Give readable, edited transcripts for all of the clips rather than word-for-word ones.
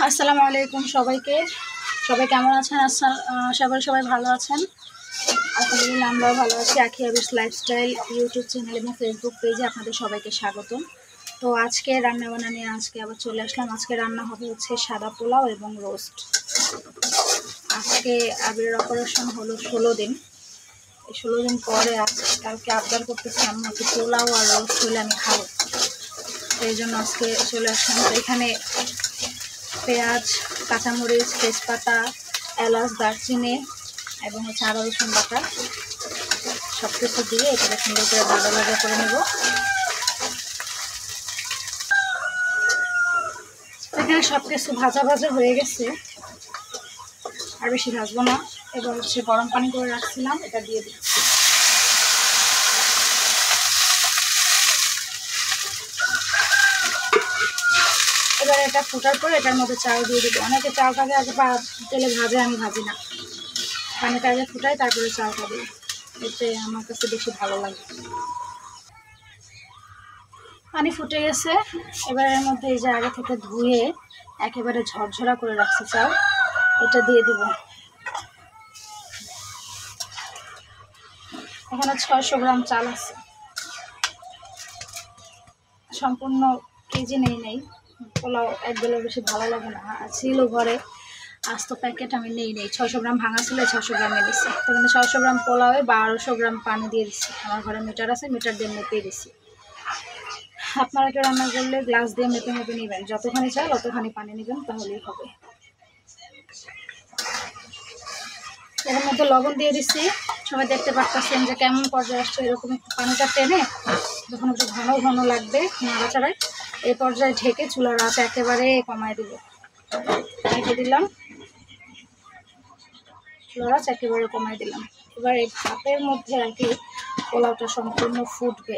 আসসালামু আলাইকুম সবাইকে। সবাই কেমন আছেন? সবাই ভালো আছেন? আলহামদুলিল্লাহ, আমরাও ভালো আছি। আখি আবিস লাইফস্টাইল ইউটিউব চ্যানেল এবং ফেসবুক পেজে আপনাদের সবাইকে স্বাগতম। তো আজকে রান্নাবান্না নিয়ে আজকে আবার চলে আসলাম। আজকে রান্না হবে হচ্ছে সাদা পোলাও এবং রোস্ট। আজকে আবিরের অপারেশন হলো 16 দিন। এই 16 দিন পরে কালকে আবদার করতেছি আমি একটু পোলাও আর রোস্ট হলে আমি খাবো। এই জন্য আজকে চলে আসলাম। তো এখানে পেঁয়াজ, কাঁচামরিচ, তেজপাতা, এলাচ, দারচিনি এবং হচ্ছে আদা রসুন বাটা সব কিছু দিয়ে এটাকে সুন্দর করে ভাজা করে নেব। এখানে সব কিছু ভাজা হয়ে গেছে, আর বেশি ভাজবো না। এবার হচ্ছে গরম পানি করে রাখছিলাম, এটা দিয়ে দিই। এবার এটা ফোটার পরে এটার মধ্যে চাল দিয়ে দিবো। অনেকে চালটাকে আগে তেলে ভাজে, আমি ভাজি না, পানিটা আগে ফুটাই তারপরে চালটা দিই। এতে আমার কাছে বেশি ভালো লাগে। পানি ফুটে গেছে, এবার এর মধ্যে এই যে আগে থেকে ধুয়ে একেবারে ঝরঝরা করে রাখছি চাল, এটা দিয়ে দিব। এখানে 600 গ্রাম চাল আছে, সম্পূর্ণ কেজি নেই। পোলাও একবেলা বেশি ভালো লাগে না, ছিল ঘরে আস্ত প্যাকেট, আমি নেই 600 গ্রাম ভাঙা ছিল, 600 গ্রাম দিচ্ছি। তখন 600 গ্রাম পোলাওয়ে 1200 গ্রাম পানি দিয়ে দিচ্ছি। আমার ঘরে মিটার আছে, মিটার দিয়ে মেপে দিচ্ছি। আপনারা কেউ রান্না করলে গ্লাস দিয়ে মেপে নেবেন, যতখানি চাল ততখানি পানি নেবেন, তাহলেই হবে। এর মধ্যে লবণ দিয়ে দিচ্ছি। সবাই দেখতে পাচ্ছেন যে কেমন পর্যায়ে আসছে। এরকম একটু পানিটা টেনে যখন একটু ঘন লাগবে নাড়াচাড়ায়, এই পর্যায়ে ঢেকে চুলার আঁচ একেবারে কমায় দিব। ঢেকে দিলাম, চুলার আঁচ একেবারে কমায় দিলাম। এবার এই ভাতের মধ্যে আর কি পোলাওটা সম্পূর্ণ ফুটবে।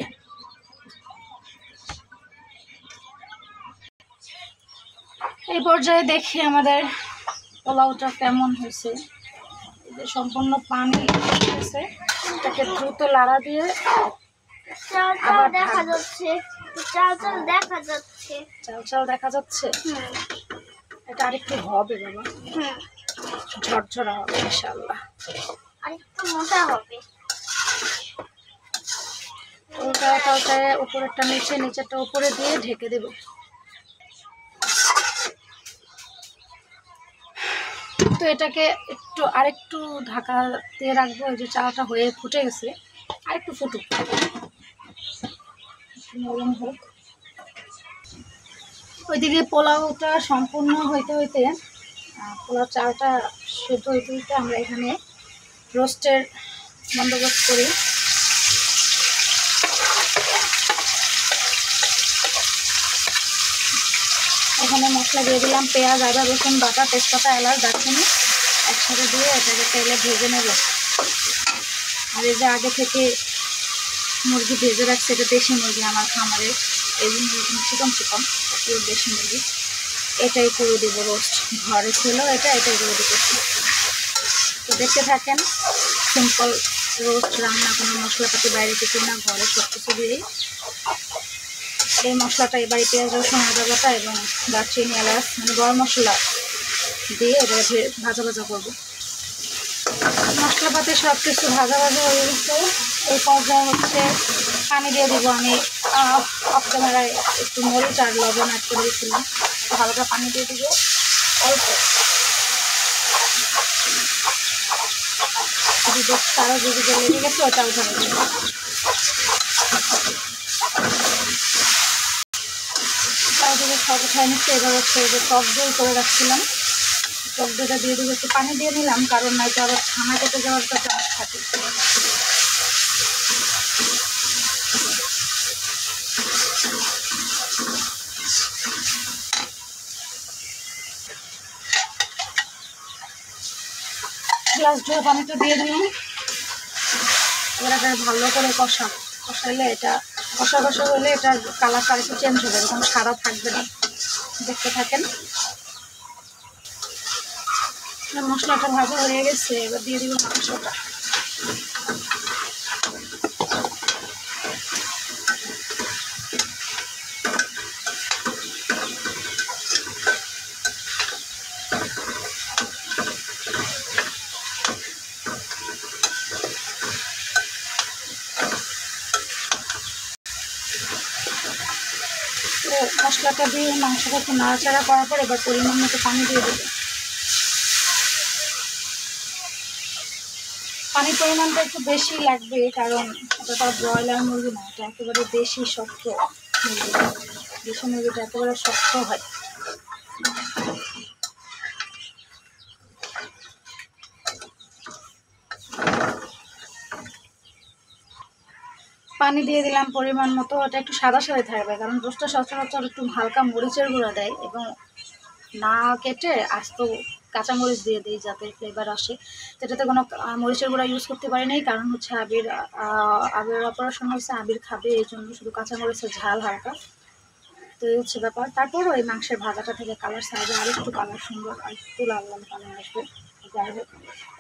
এই পর্যায়ে দেখি আমাদের পোলাওটা কেমন হয়েছে। সম্পূর্ণ পানি হয়েছে, এটাকে দ্রুত লাড়া দিয়ে চাল দেখা যাচ্ছে। চাল দেখা যাচ্ছে। এটা আরেকটু হবে বাবা, ঝরঝরা হবে ইনশাআল্লাহ, আরেকটু মোটা হবে। ওটা উপরেরটা নিচেরটা উপরে দিয়ে ঢেকে দেব। তো এটাকে আরেকটু ঢাকা দিয়ে রাখবো। এই যে চাটা হয়ে ফুটে গেছে, আরেকটু ফুটুক, নরম হোক। ওইদিকে পোলাওটা সম্পূর্ণ হইতে পোলাও চালটা সেদ্ধ হইতে আমরা এখানে রোস্টের বন্দোবস্ত করি। এখানে মশলা দিয়ে দিলাম, পেঁয়াজ, আদা রসুন বাটা, তেজপাতা, এলাচ, দারচিনি একসাথে দিয়ে এটাকে তেলে ভেজে নেব। আর এই যে আগে থেকে মুরগি ভেজে রাখছে, এটা দেশি মুরগি আমার খামারের, এই চিকন পুরো দেশি মুরগি। এটাই করে দেবো রোস্ট, ঘরে ছিল এটাই করে দিতেছি। তো দেখতে থাকেন, সিম্পল রোস্ট রান্না, কোনো মশলাপাতি বাইরে কিছু না, ঘরে সব কিছু দিয়েই। এই মশলাটা এবারে পেঁয়াজ, রসুন, আদা বাটা এবং দারচিনি, এলাচ মানে গরম মশলা দিয়ে এবারে ভাজা করবো। মশলাপাতি সব কিছু ভাজা হয়ে গেছে। এই পর্যায়ে হচ্ছে পানি দিয়ে দিব। আমি অফ ক্যামেরায় একটু মরিচ আর লবণ অ্যাড করে দিয়েছিলাম, হালকা পানি দিয়ে দিব অল্প। তারও যদি লেগে গেছে ওটাও ধরে দেবো। চারদিকে সব উঠায় নিচ্ছে। এবার হচ্ছে যে টক দই করে রাখছিলাম, টক দইটা দিয়ে দিব। একটু পানি দিয়ে নিলাম, কারণ নয়তো আবার ছানা কেটে যাওয়ার তো চান্স থাকে। গ্লাস ধোয়া পানিটা দিয়ে দিলাম। এবার এটা ভালো করে কষাইলে এটা কষা হলে এটার কালারটা একটু চেঞ্জ হবে, এরকম সাদা থাকবে না। দেখতে থাকেন। মশলাটা ভাজা হয়ে গেছে, এবার দিয়ে দিব মাংসটা। মশলাটা দিয়ে মাংসটা একটু নাড়াচাড়া করার পর এবার পরিমাণ মতো পানি দিয়ে দেবো। পানির পরিমাণটা একটু বেশি লাগবে, কারণ এটা তো ব্রয়লার মুরগি না, এটা একেবারে দেশি শক্ত মুরগি। দেশি মুরগিটা একেবারে শক্ত হয়। পানি দিয়ে দিলাম পরিমাণ মতো। এটা একটু সাদা সাদা থাকবে, কারণ রোস্টটা সচরাচর একটু হালকা মরিচের গুঁড়া দেয়, এবং না কেটে আস্ত কাঁচামরিচ দিয়ে দিই যাতে ফ্লেভার আসে। যেটাতে কোনো মরিচের গুঁড়া ইউজ করতে পারি নাই, কারণ হচ্ছে আবির অপারেশন হয়েছে, আবির খাবে, এই জন্য শুধু কাঁচামরিচের ঝাল হালকা। তো এই হচ্ছে ব্যাপার। তারপর ওই মাংসের ভাজাটা থেকে কালার সাইডে আর একটু কালার সুন্দর, আর একটু লাল লাল কালার আসবে। যাই হোক,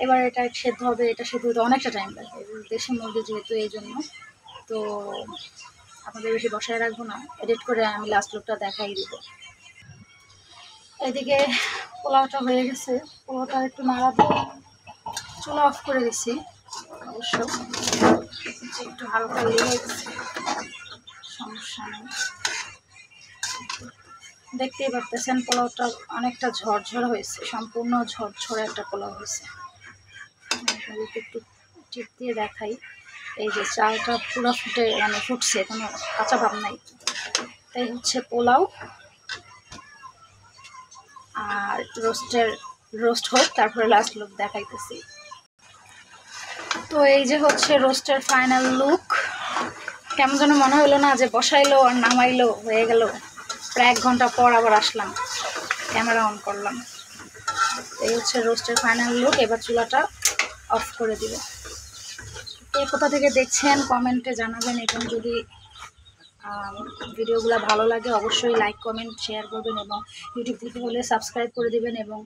এবার এটা সেদ্ধ হবে। এটা সেদ্ধ হতে অনেকটা টাইম লাগে, দেশি মুরগি যেহেতু, এই জন্য। তো আপনাদের বেশি বসায় রাখবো না, এডিট করে আমি লাস্ট লুকটা দেখাই দিব। এদিকে পোলাওটা হয়ে গেছে, পোলাওটা একটু নাড়া দিয়ে চুলা অফ করে দিছি। অবশ্য একটু হালকা লেগে গেছে, সমস্যা নেই। দেখতেই পারতেছেন পোলাওটা অনেকটা ঝরঝর হয়েছে, সম্পূর্ণ ঝরঝরে একটা পোলাও হয়েছে। একটু টিপ দিয়ে দেখাই। এই যে চালটা পুরো ফুটছে, কোনো কাঁচা ভাব নাই। তাই হচ্ছে পোলাও। আর রোস্ট হোক, তারপরে লাস্ট লুক দেখাইতেছি। তো এই যে হচ্ছে রোস্টের ফাইনাল লুক। কেমন যেন মনে হলো না যে বসাইলো আর নামাইলো হয়ে গেল। প্রায় 1 ঘন্টা পর আবার আসলাম, ক্যামেরা অন করলাম। এই হচ্ছে রোস্টের ফাইনাল লুক। এবার চুলাটা অফ করে দিব। কে কোথা থেকে দেখছেন কমেন্টে জানাবেন, এবং যদি ভিডিওগুলো ভালো লাগে অবশ্যই লাইক কমেন্ট শেয়ার করবেন, এবং ইউটিউব থেকে হলে সাবস্ক্রাইব করে দিবেন, এবং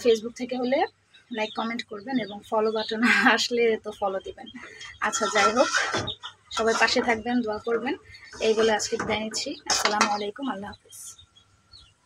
ফেসবুক থেকে হলে লাইক কমেন্ট করবেন, এবং ফলো বাটন আসলে তো ফলো দিবেন। আচ্ছা, যাই হোক, সবাই পাশে থাকবেন, দোয়া করবেন। এই বলে আজকে বিদায় নিচ্ছি। আসসালামু আলাইকুম, আল্লাহ হাফিজ।